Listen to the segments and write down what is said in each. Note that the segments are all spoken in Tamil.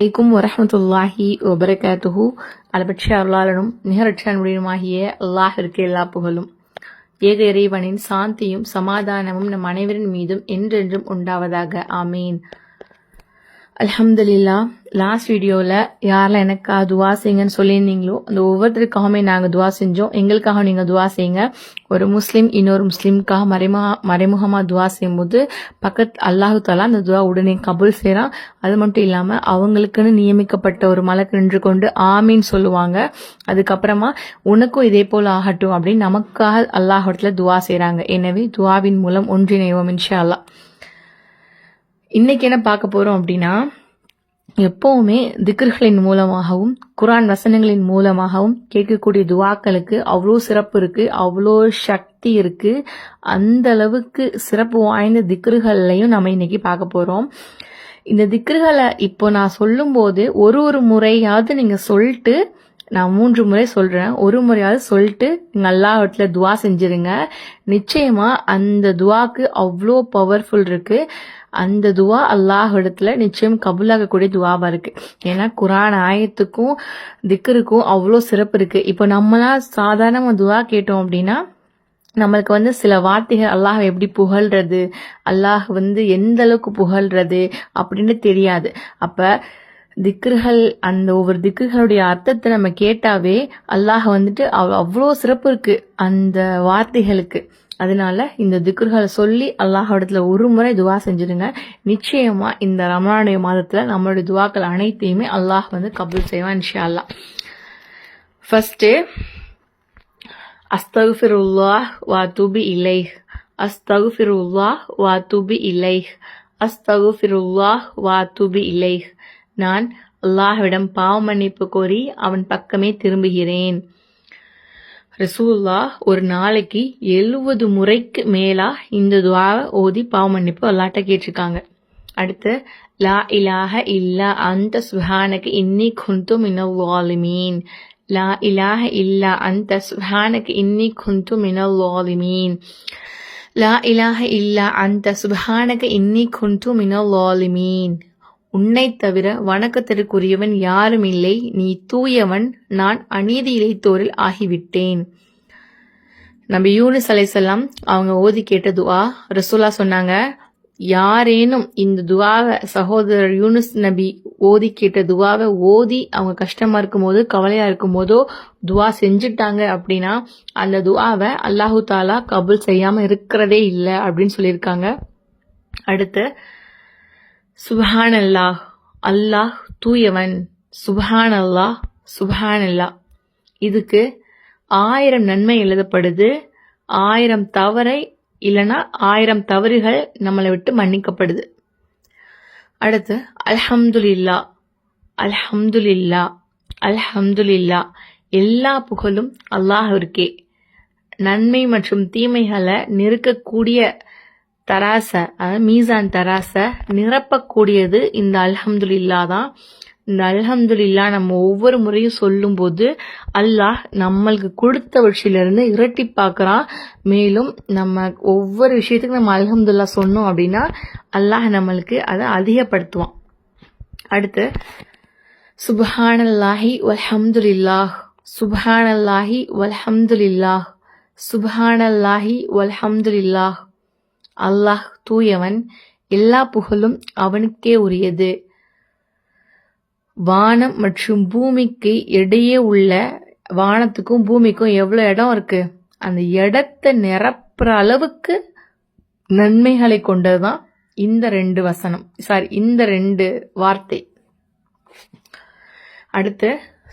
அலைக்கும் வரஹ்மத்துல்லாஹி வபரகாத்துஹு. அளபற்ற அருளாளனும் நிகரற்ற அன்புடையனுமாகிய அல்லாஹிற்கு எல்லா புகழும். ஏக இறைவனின் சாந்தியும் சமாதானமும் நம் அனைவரின் மீதும் என்றென்றும் உண்டாவதாக. ஆமீன். அல்ஹம்துலில்லா. லாஸ்ட் வீடியோவில் யாரெல்லாம் எனக்கா துவா செய்யுங்கன்னு சொல்லியிருந்தீங்களோ அந்த ஒவ்வொருத்தருக்காகவுமே நாங்கள் துவா செஞ்சோம். எங்களுக்காக நீங்கள் துவா செய்யுங்க. ஒரு முஸ்லீம் இன்னொரு முஸ்லீமுக்காக மறைமுகமாக துவா செய்யும்போது அல்லாஹு தாலா அந்த துவா உடனே கபூல் செய்கிறான். அது மட்டும் இல்லாமல் அவங்களுக்குன்னு நியமிக்கப்பட்ட ஒரு மலக்கு நின்று கொண்டு ஆமீன் சொல்லுவாங்க. அதுக்கப்புறமா உனக்கும் இதே போல் ஆகட்டும் அப்படின்னு நமக்காக அல்லாஹிடத்துல துவா செய்கிறாங்க. எனவே துவாவின் மூலம் ஒன்றிணைவோம் இன்ஷா அல்லாஹ். இன்னைக்கு என்ன பார்க்க போறோம் அப்படின்னா, எப்பவுமே திக்ர்களின் மூலமாகவும் குர்ஆன் வசனங்களின் மூலமாகவும் கேட்கக்கூடிய துவாக்களுக்கு அவ்வளோ சிறப்பு இருக்கு, அவ்வளோ சக்தி இருக்கு. அந்த அளவுக்கு சிறப்பு வாய்ந்த திக்ர்களையும் நம்ம இன்னைக்கு பார்க்க போறோம். இந்த திக்ர்களை இப்போ நான் சொல்லும் போது ஒரு முறையாவது நீங்க சொல்லிட்டு, நான் 3 முறை சொல்றேன், ஒரு முறையாவது சொல்லிட்டு நீங்க அல்லாஹ்விடத்துல துவா செஞ்சிருங்க. நிச்சயமா அந்த துவாக்கு அவ்வளோ பவர்ஃபுல் இருக்கு. அந்த துவா அல்லாஹ்விடத்துல நிச்சயம் கபூலாகக்கூடிய துவாவா இருக்கு. ஏன்னா குர்ஆன் ஆயத்துக்கும் திக்ருக்கும் அவ்வளோ சிறப்பு இருக்கு. இப்போ நம்மளாம் சாதாரண துவா கேட்டோம் அப்படின்னா நம்மளுக்கு சில வார்த்தைகள் அல்லாஹ் எப்படி புகழ்றது, அல்லாஹ் எந்த அளவுக்கு புகழ்றது அப்படின்னு தெரியாது. அப்ப திக்ர்கள், அந்த ஒவ்வொரு திக்ர்களுடைய அர்த்தத்தை நம்ம கேட்டாவே அல்லாஹ் அவ்வளோ சிறப்பு இருக்கு அந்த வார்த்தைகளுக்கு. அதனால இந்த திக்ர்களை சொல்லி அல்லாஹ்விடத்துல ஒரு முறை துவா செஞ்சிருங்க. நிச்சயமா இந்த ரமலானுடைய மாதத்துல நம்மளுடைய துவாக்கள் அனைத்தையுமே அல்லாஹ் கபூல் செய்வான் இன்ஷா அல்லாஹ். ஃபர்ஸ்ட் அஸ்தக்ஃபிருல்லாஹ் வ அத்தூபு இலைஹ், அஸ்தக்ஃபிருல்லாஹ் வ அத்தூபு இலைஹ், அஸ்தக்ஃபிருல்லாஹ் வ அத்தூபு இலைஹ். நான் அல்லாஹ்விடம் பாவ மன்னிப்பு கோரி அவன் பக்கமே திரும்புகிறேன். ரசூலுல்லாஹ் ஒரு நாளைக்கு 70 முறைக்கு மேலா இந்த துஆவை ஓதி பாவ மன்னிப்பு அல்லாஹ்ட்ட கேட்டிருக்காங்க. அடுத்து லா இலாஹ இல்லா அன்த சுப்ஹானக இன்னி குன்து மினல் ஸாலிமீன், லா இலாஹ இல்லா அன்த சுப்ஹானக இன்னி குன்து மினல் ஸாலிமீன், லா இலாஹ இல்லா அன்த சுப்ஹானக இன்னி குன்து மினல் ஸாலிமீன். உன்னை தவிர வணக்கத்திற்குரியவன் யாரும் இல்லை, நீ தூயவன், நான் அநீதி இழைத்தோரில் ஆகிவிட்டேன். நபி யூனுஸ் அலைஹிஸ்ஸலாம் அவங்க ஓதி கேட்ட துஆ ரசூலுல்லாஹ் சொன்னாங்க, யாரேனும் இந்த துஆவை சகோதரர் யூனுஸ் நபி ஓதி கேட்ட துஆவை ஓதி அவங்க கஷ்டமா இருக்கும் போது கவலையா இருக்கும் போதோ துஆ செஞ்சுட்டாங்க அப்படின்னா அந்த துஆவை அல்லாஹு தாலா கபூல் செய்யாம இருக்கிறதே இல்லை அப்படின்னு சொல்லியிருக்காங்க. அடுத்து சுப்ஹானல்லாஹ், அல்லாஹ் தூயவன், சுப்ஹானல்லாஹ், சுப்ஹானல்லாஹ். இதுக்கு 1000 நன்மை எழுதப்படுது. 1000 தவறை இல்லைன்னா 1000 தவறுகள் நம்மளை விட்டு மன்னிக்கப்படுது. அடுத்து அல்ஹம்துலில்லா, அல்ஹம்துலில்லா, அல்ஹம்துலில்லா. எல்லா புகழும் அல்லாஹ்விற்கே. நன்மை மற்றும் தீமைகளை நிறுக்கக்கூடிய தராச, அதாவது மீசான் தராச நிரப்பக்கூடியது இந்த அல்ஹம்துலில்லா தான். இந்த அல்ஹம்துலில்லா நம்ம ஒவ்வொரு முறையும் சொல்லும் போது அல்லாஹ் நம்மளுக்கு கொடுத்தவற்றிலிருந்து இரட்டி பார்க்கறான். மேலும் நம்ம ஒவ்வொரு விஷயத்துக்கு நம்ம அல்ஹம்துலில்லா சொன்னோம் அப்படின்னா அல்லாஹ் நம்மளுக்கு அதை அதிகப்படுத்துவான். அடுத்து சுப்ஹானல்லாஹி வல்ஹம்துலில்லாஹ், சுப்ஹானல்லாஹி வல்ஹம்துலில்லாஹ், சுப்ஹானல்லாஹி வல்ஹம்துலில்லாஹ். அல்லாஹ் தூயவன், எல்லா புகழும் அவனுக்கே உரியது. வானம் மற்றும் பூமிக்கு இடையே உள்ள, வானத்துக்கும் பூமிக்கும் எவ்வளவு இடம் இருக்கு, அந்த இடத்தை நிரப்புற அளவுக்கு நன்மைகளை கொண்டதுதான் இந்த 2 வசனம், இந்த 2 வார்த்தை. அடுத்து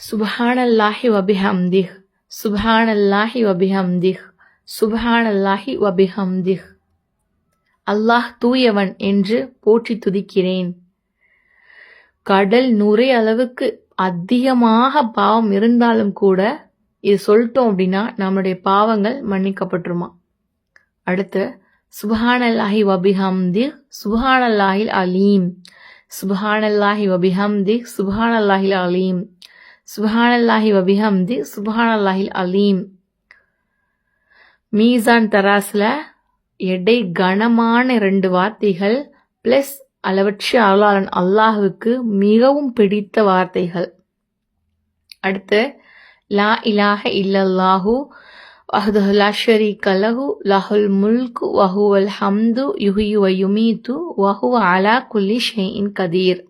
சுப்ஹானல்லாஹி வபிஹம்திஹ், சுப்ஹானல்லாஹி வபிஹம்திஹ், சுப்ஹானல்லாஹி வபிஹம்திஹ். அல்லாஹ் தூயவன் என்று போற்றி துதிக்கிறேன். கடல் நுரை அளவுக்கு அதிகமாக பாவம் இருந்தாலும் கூட இது சொல்லிட்டோம் அப்படின்னா நம்மளுடைய பாவங்கள் மன்னிக்கப்பட்டுருமா. அடுத்து சுப்ஹானல்லாஹி வபிஹம்திஹ், சுப்ஹானல்லாஹில் அலீம், சுப்ஹானல்லாஹி வபிஹம்திஹ், சுப்ஹானல்லாஹில் அலீம், சுப்ஹானல்லாஹி வபிஹம்திஹ், சுப்ஹானல்லாஹில் அலீம். மீசான் தராஸ்ல எடை கனமான 2 வார்த்தைகள் பிளஸ் அளவற்ற அருளாளன் அல்லாஹுக்கு மிகவும் பிடித்த வார்த்தைகள். அடுத்து லா இலாஹ இல்லல்லாஹு வஹ்தஹு லா ஷரீக லஹு லஹுல் முல்கு வஹுவல் ஹம்து யுஹ்யி வ யுமீத்து வஹுவ அலா குல்லி ஷைஇன் கதீர்.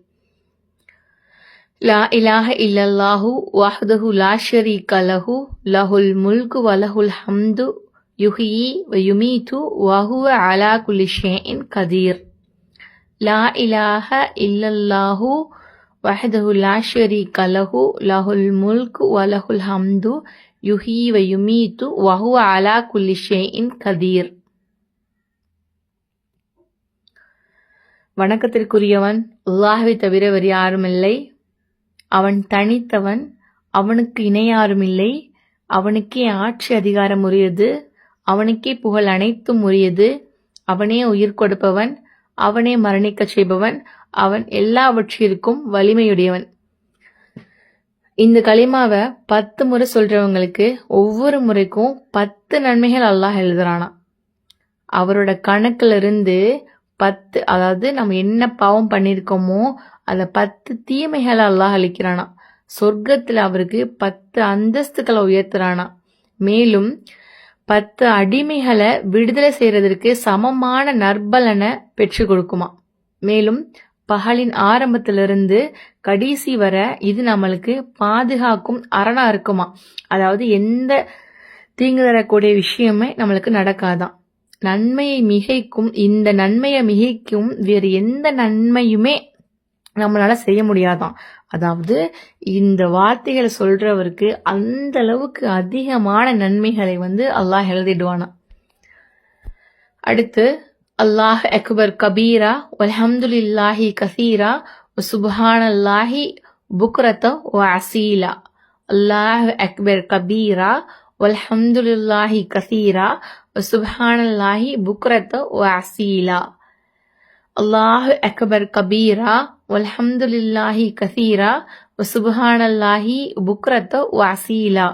லா இலாஹ இல்லல்லாஹு வஹ்தஹு லா ஷரீக லஹு லஹுல் முல்கு வ லஹுல் ஹம்து யுஹ்யி வ யுமீத்து வஹுவ அலா குல்லி ஷைஇன் கதீர். லா இலாஹ இல்லல்லாஹு வஹ்தஹு லா ஷரீக லஹு லஹுல் முல்கு வ லஹுல் ஹம்து யுஹ்யி வ யுமீத்து வஹுவ அலா குல்லி ஷைஇன் கதீர். வணக்கத்திற்குரியவன் அல்லாஹ்வை தவிர வேறு யாருமில்லை. அவன் தனித்தவன், அவனுக்கு இணையாருமில்லை. அவனுக்கே ஆட்சி அதிகாரம் உரியது, அவனுக்கே புகழ் அனைத்தும் உரியது. அவனே உயிர் கொடுப்பவன், அவனே மரணிக்கச் செய்பவன், அவன் எல்லாவற்றிற்கும் வலிமையுடையவன். இந்த கலிமாவை 10 முறை சொல்றவங்களுக்கு ஒவ்வொரு முறைக்கும் 10 நன்மைகள் அல்லாஹ் எழுதுறானா. அவரோட கணக்குல இருந்து 10, அதாவது நம்ம என்ன பாவம் பண்ணியிருக்கோமோ அந்த 10 தீமைகளை அல்லாஹ் அளிக்கிறானா. சொர்க்கத்துல அவருக்கு 10 அந்தஸ்துக்களை உயர்த்துறானா. மேலும் 10 அடிமைகளை விடுதலை செய்யறதற்கு சமமான நற்பலனை பெற்று கொடுக்குமா. மேலும் பகலின் ஆரம்பத்திலிருந்து கடைசி வர இது நம்மளுக்கு பாதுகாக்கும் அரணா இருக்குமா. அதாவது எந்த தீங்கு தரக்கூடிய விஷயமே நம்மளுக்கு நடக்காதான். நன்மையை மிகைக்கும், இந்த நன்மையை மிகைக்கும் வேறு எந்த நன்மையுமே நம்மளால செய்ய முடியாதான். அதாவது இந்த வார்த்தைகளை சொல்றவருக்கு அந்த அளவுக்கு அதிகமான நன்மைகளை அல்லாஹ் எழுதிடுவானா. அடுத்து அல்லாஹ் அக்பர் கபீரா வல்ஹம்துலில்லாஹி கசீரா வ சுப்ஹானல்லாஹி புக்ரத வ அசீலா. அல்லாஹ் அக்பர் கபீரா வல்ஹம்துலில்லாஹி கசீரா வ சுப்ஹானல்லாஹி புக்ரத வ அசீலா. அல்லாஹ் அக்பர் கபீரா வல்ஹம்துலில்லாஹி கசீரா வ சுப்ஹானல்லாஹி புக்ரத வ அசீலா.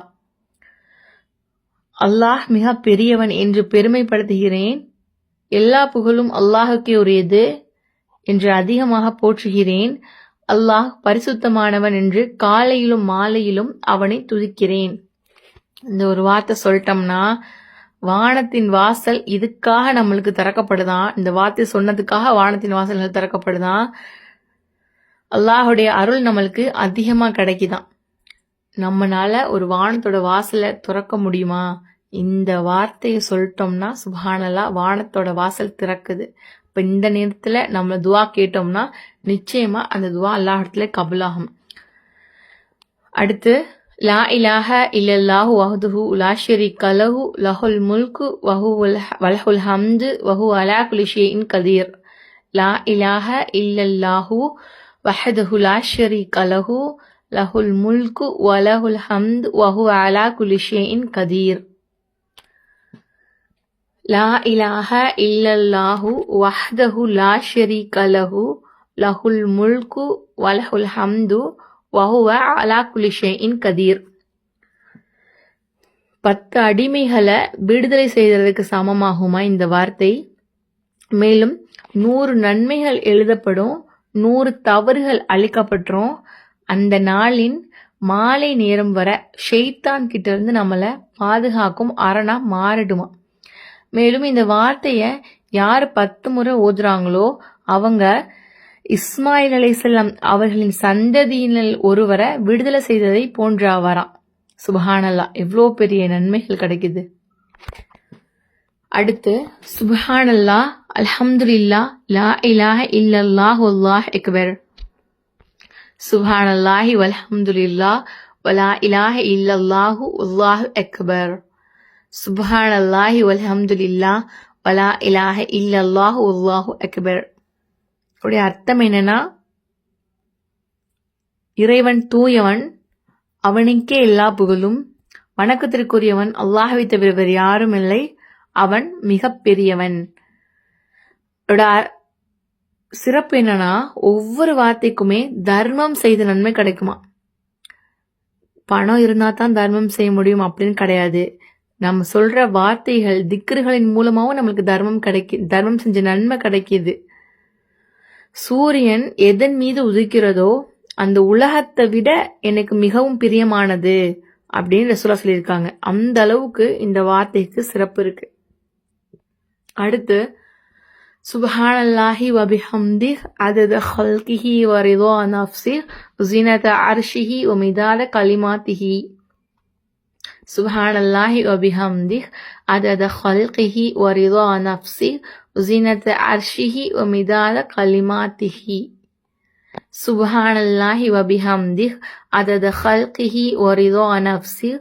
அல்லாஹ் மிக பெரியவன் என்று பெருமைப்படுத்துகிறேன். எல்லா புகழும் அல்லாஹுக்கே உரியது என்று அதிகமாக போற்றுகிறேன். அல்லாஹ் பரிசுத்தமானவன் என்று காலையிலும் மாலையிலும் அவனை துதிக்கிறேன். இந்த ஒரு வார்த்தை சொல்லிட்டோம்னா வானத்தின் வாசல் இதுக்காக நம்மளுக்கு திறக்கப்படுதான். இந்த வார்த்தை சொன்னதுக்காக வானத்தின் வாசல்கள் திறக்கப்படுதான். அல்லாஹுடைய அருள் நம்மளுக்கு அதிகமா கிடைக்குதான். நம்மனால ஒரு வானத்தோட வாசலை திறக்க முடியுமா? இந்த வார்த்தையை சொல்லிட்டோம்னா சுப்ஹானல்லாஹ் வானத்தோட வாசல் திறக்குது. இப்போ இந்த நேரத்தில் நம்ம துவா கேட்டோம்னா நிச்சயமா அந்த துவா அல்லாஹ் இடத்துல கபூலாகும். அடுத்து லா இலாஹ இல்லல்லாஹு வஹ்தஹு லா ஷரீக லஹு லஹுல் முல்கு வலஹுல் ஹம்து வஹுவ அலா குல்லி ஷைஇன் கதீர். லா இலாஹ இல்லல்லாஹு வஹ்தஹு லா ஷரீக லஹு லஹுல் முல்கு வலஹுல் ஹம்து வஹுவ அலா குல்லி ஷைஇன் கதீர். லா இலாஹ இல்லல்லாஹு வஹ்தஹு லா ஷரீக லஹு லஹுல் முல்கு வலஹுல் ஹம்து வஹுவ அலா குல்லி ஷைஇன் கதீர். 10 அடிமைகளை விடுதலை செய்ததற்கு சமமாகுமா இந்த வார்த்தை. மேலும் 100 நன்மைகள் எழுதப்படும், 100 தவறுகள் அழிக்கப்பட்டுரும். அந்த நாளின் மாலை நேரம் வர ஷைத்தான் கிட்ட இருந்து நம்மளை பாதுகாக்கும் அரணா மாறிடுமா. மேலும் இந்த வார்த்தையை யார் 10 முறை ஓதுறாங்களோ அவங்க இஸ்மாயில் அலைஹிஸ்ஸலாம் அவர்களின் சந்ததியினர் ஒருவரை விடுதலை செய்ததை போன்றாவாராம். சுப்ஹானல்லாஹ், எவ்வளோ பெரிய நன்மைகள் கிடைக்குது. அடுத்து சுப்ஹானல்லாஹ் அல்ஹம்துலில்லாஹ் லா இலாஹ இல்லல்லாஹ் வல்லாஹு அக்பர். சுப்ஹானல்லாஹி வல்ஹம்துலில்லாஹ் வலா இலாஹ இல்லல்லாஹு வல்லாஹு அக்பர். சுப்ஹானல்லாஹி வல்ஹம்துலில்லாஹ் வலா இலாஹ இல்லல்லாஹு வல்லாஹு அக்பர். உடைய அர்த்தம் என்னன்னா, இறைவன் தூயவன், அவனுக்கே எல்லா புகழும். வணக்கத்திற்குரியவன் அல்லாஹ்வை தவிர வேறு யாரும் இல்லை, அவன் மிக பெரியவன். சிறப்பு என்னன்னா, ஒவ்வொரு வார்த்தைக்குமே தர்மம் செய்த நன்மை கிடைக்குமா. பணம் இருந்தா தான் தர்மம் செய்ய முடியும் அப்படின்னு கிடையாது. நம்ம சொல்ற வார்த்தைகள் திக்ருகளின் மூலமாவும் நம்மளுக்கு தர்மம் செஞ்ச நன்மை கிடைக்கிது. சூரியன் எதன் மீது உதிக்கிறதோ அந்த உலகத்தை விட எனக்கு மிகவும் பிரியமானது அப்படின்னு ரசூலா சொல்லியிருக்காங்க. அந்த அளவுக்கு இந்த வார்த்தைக்கு சிறப்பு இருக்கு. அடுத்து சுப்ஹானல்லாஹி வபிஹம்திஹ் அதத ஹல்கிஹி வரிதா நஃப்ஸிஹ் ஸினத அர்ஷிஹி வமிதாத கலிமாத்திஹி. சுப்ஹானல்லாஹி வபிஹம்திஹ் அதத ஹல்கிஹி வரிதா நஃப்ஸிஹ் ஸினத அர்ஷிஹி வமிதாத கலிமாத்திஹி. சுப்ஹானல்லாஹி வபிஹம்திஹ் அதத ஹல்கிஹி வரிதா நஃப்ஸிஹ்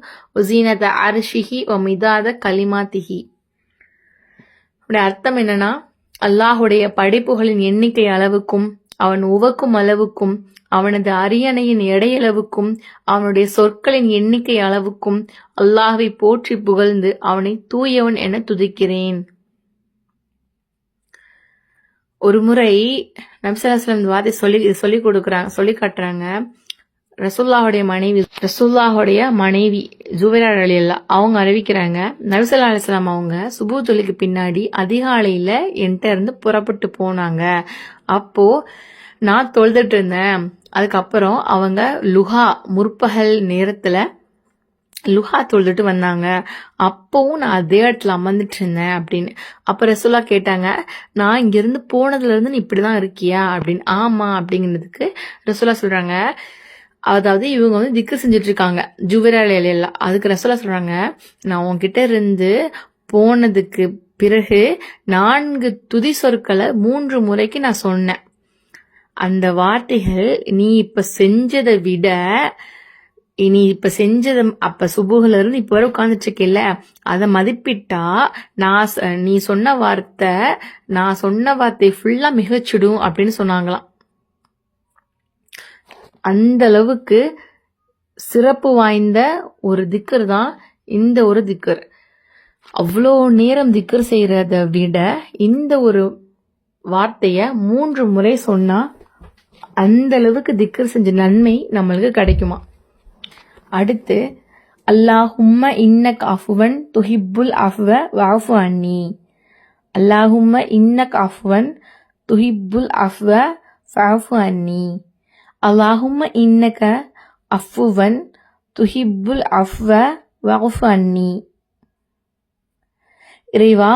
ஸினத அர்ஷிஹி வமிதாத கலிமாத்திஹி. அர்த்தம் என்னன்னா, அல்லாஹுடைய படைப்புகளின் எண்ணிக்கை அளவுக்கும் அவன் உவக்கும் அளவுக்கும் அவனது அரியணையின் எடையளவுக்கும் அவனுடைய சொற்களின் எண்ணிக்கை அளவுக்கும் அல்லாஹ்வை போற்றி புகழ்ந்து அவனை தூயவன் என துதிக்கிறேன். ஒரு முறை நபி ஸல்லல்லாஹு அலைஹி வஸல்லம் வார்த்தை சொல்லி காட்டுறாங்க. ரசூலுல்லாஹுடைய மனைவி ஜுவைரா ரலியல்லாஹு அவங்க அறிவிக்கிறாங்க, நபி ஸல்லல்லாஹு அலைஹி வஸல்லம் அவங்க சுபூ தொழுகைக்கு பின்னாடி அதிகாலையில என்கிட்ட இருந்து புறப்பட்டு போனாங்க. அப்போ நான் தொழுதுட்டு இருந்தேன். அதுக்கப்புறம் அவங்க முற்பகல் நேரத்துல லுஹா தொழுதுட்டு வந்தாங்க. அப்பவும் நான் அதே இடத்துல அமர்ந்துட்டு இருந்தேன் அப்படின்னு. அப்ப ரசூலா கேட்டாங்க, நான் இங்கிருந்து போனதுல இருந்து நீ இப்படிதான் இருக்கியா அப்படின்னு. ஆமா அப்படிங்கிறதுக்கு ரசூலா சொல்றாங்க, அதாவது இவங்க வந்து திக்ர் செஞ்சுட்டு இருக்காங்க ஜுவைரா ரலியல்லாஹு. அதுக்கு ரசூலா சொல்றாங்க, நான் உன்கிட்ட இருந்து போனதுக்கு பிறகு 4 துதி சொற்களை 3 முறைக்கு நான் சொன்னேன். அந்த வார்த்தைகள் நீ இப்ப செஞ்சதை விட அப்ப சுபுகுல இருந்து இப்ப வரை உட்கார்ந்துட்டு இருக்கல, அதை மதிப்பிட்டா நீ சொன்ன வார்த்தை ஃபுல்லா மிகச்சிடும் அப்படின்னு சொன்னாங்களாம். அந்த அளவுக்கு சிறப்பு வாய்ந்த ஒரு திக்கர் தான் இந்த ஒரு திக்கர். அவ்வளோ நேரம் திக்கர் செய்யறத விட இந்த ஒரு வார்த்தைய 3 முறை சொன்னா அந்த அளவுக்கு திக்கர் செஞ்ச நன்மை நம்மளுக்கு கிடைக்குமா. அடுத்து அல்லாஹும்ம இன்னக அஃபுவன் துஹிப்புல் அஃவ வஅஃபு அன்னி. அல்லாஹும்ம இன்னக அஃபுவன் துஹிப்புல் அஃவ ஃபஅஃபு அன்னி. அல்லாஹும்ம இன்னக அஃபுவன் துஹிப்புல் அஃவ வஅஃபு அன்னி. இறைவா,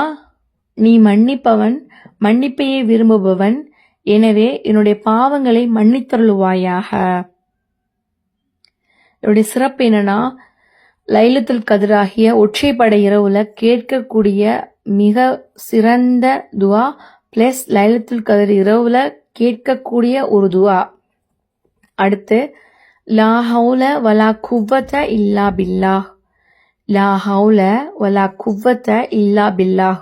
நீ மன்னிப்பவன், மன்னிப்பையே விரும்புபவன், எனவே என்னுடைய பாவங்களை மன்னித்தருளுவாயாக. என்னுடைய சிறப்பு என்னன்னா, லைலத்துல் கத்ராகிய ஒற்றைப்படை இரவுல கேட்கக்கூடிய மிக சிறந்த துவா பிளஸ் லைலத்துல் கத்ர் இரவுல கேட்கக்கூடிய ஒரு துவா. அடுத்து லா ஹவுல வலா குவ்வத இல்லா பில்லாஹ். லா ஹவுல வலா குவ்வத இல்லா பில்லாஹ்.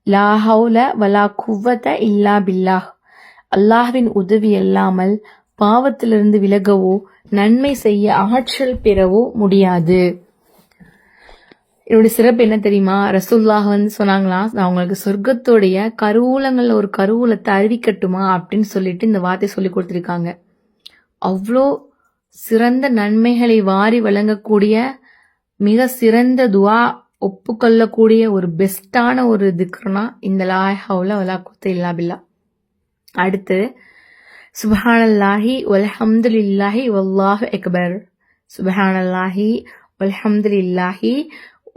லா ஹவுல வலா குவ்வத இல்லா பில்லாஹ். அல்லாஹ்வின் உதவி இல்லாமல் பாவத்திலிருந்து விலகவோ நன்மை செய்ய ஆற்றல் பெறவோ முடியாது. என்னுடைய சிறப்பு என்ன தெரியுமா? ரசூலுல்லாஹ் சொன்னாங்களாம், நான் உங்களுக்கு சொர்க்கத்தோடைய கருவூலங்கள்ல ஒரு கருவூலத்தை அறிவிக்கட்டுமா அப்படின்னு சொல்லிட்டு இந்த வார்த்தை சொல்லி கொடுத்திருக்காங்க. அவ்வளோ சிறந்த நன்மைகளை வாரி வழங்கக்கூடிய மிக சிறந்த துவா, ஒப்புக்கொள்ளக்கூடிய ஒரு பெஸ்டான ஒரு திக்ருனா இந்த லா ஹவுல வலா குவத்த இல்லா பில்லாஹ். அடுத்து சுப்ஹானல்லாஹி வல்ஹம்துலில்லாஹி வல்லாஹு அக்பர். சுப்ஹானல்லாஹி வல்ஹம்துலில்லாஹி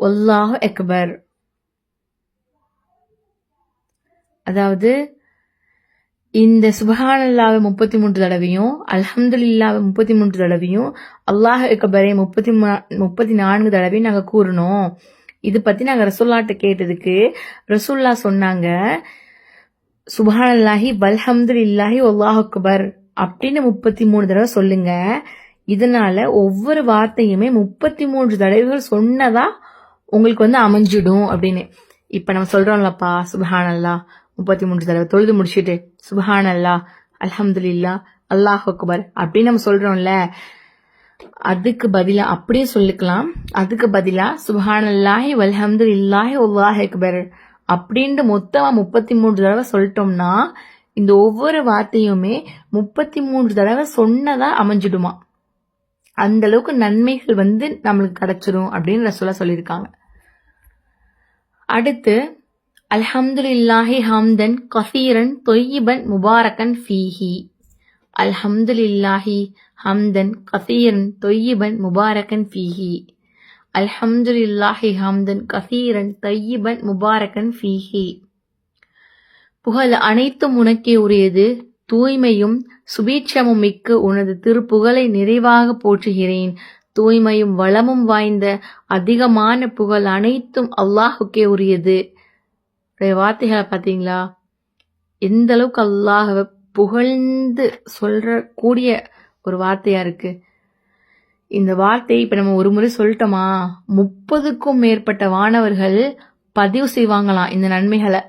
வல்லாஹு அக்பர். அதாவது இந்த சுப்ஹானல்லாஹ்வை 33 தடவையும் அல்ஹம்துலில்லாஹ்வை 33 தடவையும் அல்லாஹ் அக்பரை 34 தடவையும் நாங்க கூறணும். இது பத்தி நாங்க ரசூலுல்லாஹ்ட்ட கேட்டதுக்கு ரசூலுல்லாஹ் சொன்னாங்க, சுப்ஹானல்லாஹி வல்ஹம்துலில்லாஹி வல்லாஹு அக்பர் அப்படின்னு 33 தடவை சொல்லுங்க. இதனால ஒவ்வொரு வார்த்தையுமே 33 தடவைகள் சொன்னதா உங்களுக்கு வந்து அமைஞ்சிடும் அப்படின்னு. இப்ப நம்ம சொல்றோம்லப்பா, சுப்ஹானல்லாஹ் 33 தடவை தொழுது முடிச்சுட்டு சுப்ஹானல்லாஹ் அல்ஹம்துலில்லாஹ் அல்லாஹ் அக்பர் அப்படின்னு நம்ம சொல்றோம்ல, அதுக்கு பதிலா அப்படியே சொல்லிக்கலாம். அதுக்கு பதிலா சுப்ஹானல்லாஹி வல்ஹம்துலில்லாஹி வல்லாஹு அக்பர் அப்படின்ட்டு மொத்தமா 33 தடவை சொல்லிட்டோம்னா இந்த ஒவ்வொரு வார்த்தையுமே 33 தடவை சொன்னதா அமைஞ்சிடுமா. அந்த அளவுக்கு நன்மைகள் வந்து நம்மளுக்கு கிடைச்சிரும் அப்படின்னு ரசூலுல்லாஹ் சொல்லியிருக்காங்க. அடுத்து அல்ஹம்துலில்லாஹி ஹம்தன் கஸீரன் தொய்யிபன் முபாரக்கன் ஃபீஹி. அல்ஹம்துலில்லாஹி ஹம்தன் கஸீரன் தொய்யிபன் முபாரக்கன் ஃபீஹி. அல்ஹம்துலில்லாஹி ஹம்தன் கஸீரன் தொய்யிபன் முபாரக்கன் ஃபீஹி. புகழ் அனைத்தும் உனக்கே உரியது, தூய்மையும் சுபீட்சமும் மிக்க உனது திருப்புகழை நிறைவாக போற்றுகிறேன். தூய்மையும் வளமும் வாய்ந்த அதிகமான புகழ் அனைத்தும் அல்லாஹுக்கே உரியது. வார்த்தைகளை பார்த்தீங்களா, எந்த அளவுக்கு அல்லாஹ்வை புகழ்ந்து சொல்ற கூடிய ஒரு வார்த்தையா இருக்கு. இந்த வார்த்தையை இப்ப நம்ம ஒரு முறை சொல்லிட்டோமா, 30க்கும் மேற்பட்ட வானவர்கள் பதிவு செய்வாங்களாம் இந்த நன்மைகளை.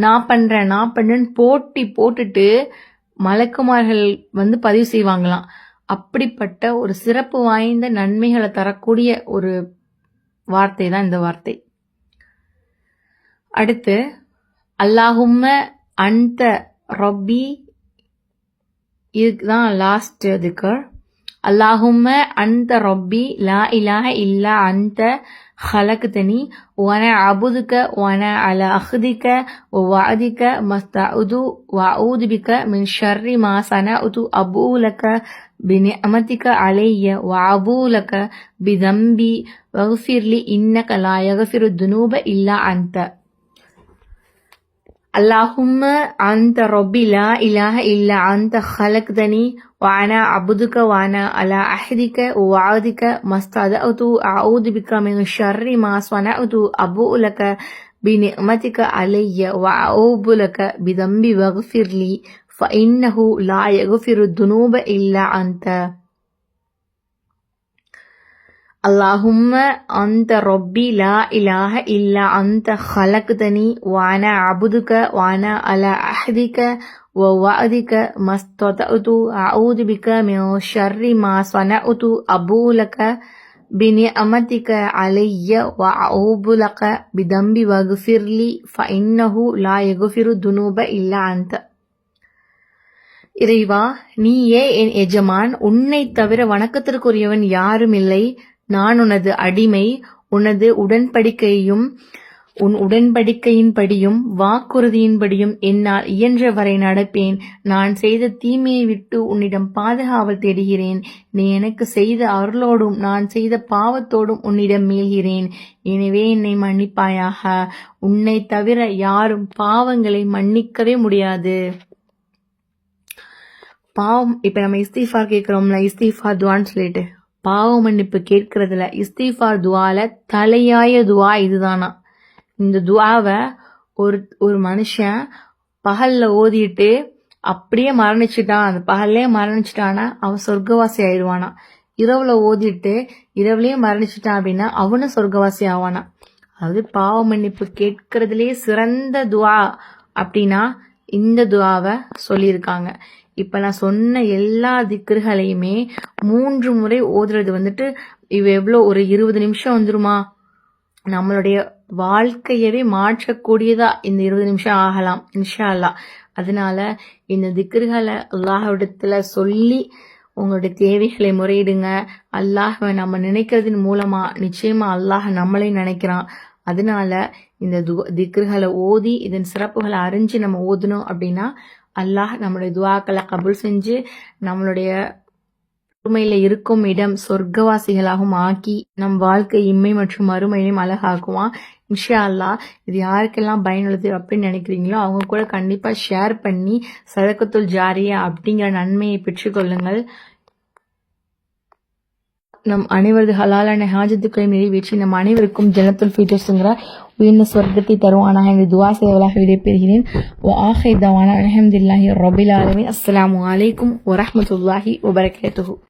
நான் பண்றேன்னு போட்டுட்டு மலக்குமார்கள் பதிவு செய்வாங்களாம். அப்படிப்பட்ட ஒரு சிறப்பு வாய்ந்த நன்மைகளை தரக்கூடிய ஒரு வார்த்தை தான் இந்த வார்த்தை. அடுத்து அல்லாஹும்ம அன்த ரப்பி, இதுதான் லாஸ்ட் திக்ர். அல்லாஹும்ம அன்த ரப்பி லா இலாஹ இல்லா அன்த خلقتني وانا عبدك وانا على أخذك ووعدك ما استطعت وأعوذ بك من شر ما صنعت أبوء لك بنعمتك علي وأبوء لك بذنبي واغفر لي إنك لا يغفر الذنوب إلا أنت. اللهم أنت ربي لا إله إلا أنت خلقتني وأنا عبدك وأنا على عهدك ووعدك ما استطعت أعوذ بك من شر ما صنعت أبوء لك بنعمتك علي وأعوذ لك بذنبي واغفر لي فإنه لا يغفر الذنوب إلا أنت. اللهم أنت ربي لا إله إلا أنت خلقتني وأنا عبدك وأنا على عهدك ووعدك ما استطعت أعوذ بك من شر ما صنعت أبوء لك بنعمتك علي وأعوذ لك بذنبي واغفر لي فإنه لا يغفر الذنوب إلا أنت. இறைவா, நீயே என் எஜமான், உன்னை தவிர வணக்கத்திற்குரியவன் யாரும் இல்லை. நான் உனது அடிமை. உனது உடன்படிக்கையும் உன் உடன்படிக்கையின்படியும் வாக்குறுதியின்படியும் என்னால் இயன்றவரை நடப்பேன். நான் செய்த தீமையை விட்டு உன்னிடம் பாதுகாவல் தேடுகிறேன். நீ எனக்கு செய்த அருளோடும் நான் செய்த பாவத்தோடும் உன்னிடம் மீள்கிறேன். எனவே என்னை மன்னிப்பாயாக. உன்னை தவிர யாரும் பாவங்களை மன்னிக்கவே முடியாது. பாவம் இப்ப நம்ம இஸ்திஃபார் கேட்கிறோம்ல, இஸ்திஃபார் துவான்னு சொல்லிட்டு பாவ மன்னிப்பு கேட்கறதுல இஸ்திஃபார் துவால தலையாய துவா இதுதானா. இந்த துவாவை ஒரு மனுஷன் பகல்ல ஓதிட்டு அப்படியே மரணிச்சுட்டான், அந்த பகல்லே மரணிச்சுட்டானா அவன் சொர்க்கவாசி ஆயிடுவானா. இரவுல ஓதிட்டு இரவுலயே மரணிச்சுட்டான் அப்படின்னா அவனும் சொர்க்கவாசி ஆவானா. அதாவது பாவ மன்னிப்பு கேட்கறதுலயே சிறந்த துவா அப்படின்னா இந்த துவாவை சொல்லியிருக்காங்க. இப்ப நான் சொன்ன எல்லா திக்ருகளையுமே 3 முறை ஓதுறது இவ எவ்வளோ ஒரு 20 நிமிஷம் வந்துருமா. நம்மளுடைய வாழ்க்கையவே மாற்றக்கூடியதா இந்த 20 நிமிஷம் ஆகலாம் இன்ஷா அல்லாஹ். அதனால இந்த திக்ருகளை அல்லாஹ்விடத்துல சொல்லி உங்களுடைய தேவைகளை முறையிடுங்க. அல்லாஹ்வை நம்ம நினைக்கிறதின் மூலமா நிச்சயமா அல்லாஹ் நம்மளே நினைக்கிறான். அதனால இந்த திக்ருகளை ஓதி இதன் சிறப்புகளை அறிஞ்சு நம்ம ஓதணும் அப்படின்னா அல்லாஹ் நம்மளுடைய துவாக்களை கபூல் செஞ்சு நம்மளுடைய பொறுமையில இருக்கும் இடம் சொர்க்கவாசிகளாகவும் ஆக்கி நம் வாழ்க்கை இம்மை மற்றும் மறுமையிலும் அழகாக்குவான் இன்ஷா அல்லாஹ். இது யாருக்கெல்லாம் பயனுள்ளது அப்படின்னு நினைக்கிறீங்களோ அவங்க கூட கண்டிப்பா ஷேர் பண்ணி சதகத்துல் ஜாரியா அப்படிங்கிற நன்மையை பெற்றுக்கொள்ளுங்கள். நம் அனைவரது ஹலாலான ஹாஜத்துக்களை நிறைவேற்றி நம் அனைவருக்கும் ஜன்னத்துல் ஃபீர்தௌஸ்ங்கிற உயர்ந்த சொர்க்கத்தை தருவானாக என்று துவா செய்வதாக விடைபெறுகிறேன். வஆஹிரு தஅவானா அல்ஹம்துலில்லாஹி ரப்பில் ஆலமீன். அஸ்ஸலாமு அலைக்கும் வரஹ்மத்துல்லாஹி வபரகாத்துஹு.